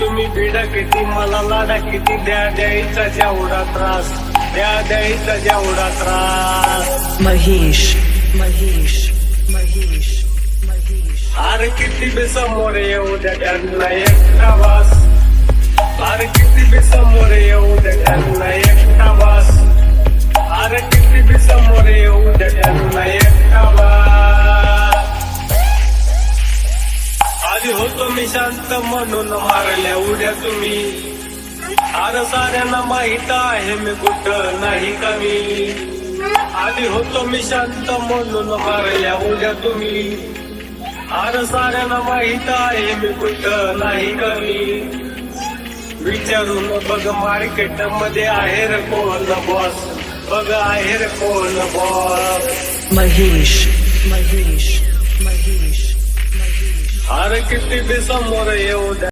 तुम्ही बिडा किती मला लाडा किती द्यायचा जेवढा त्रास द्यायचा जेवढा त्रास महेश महेश महेश महेश अरे किती बी समोर येऊ द्या त्यांना एकटा वास अरे किती बी समोर येऊ द्या त्यांना एकटा वास अरे किती बी समोर येऊ द्या त्यांना एकटा वास आधी होतो मी शांत म्हणून मारल्या उड्या तुम्ही अरे साऱ्यांना माहित आहे मी कुठं नाही कमी आधी होतो मी शांत म्हणून मारल्या उड्या तुम्ही अरे साऱ्यांना माहित आहे मी कुठं नाही कमी विचारून बघ मार्केट मध्ये आहे रे कोण बॉस बघ आहे रे कोण बॉस महेश महेश महेश अरे किती बी समोर येऊ द्या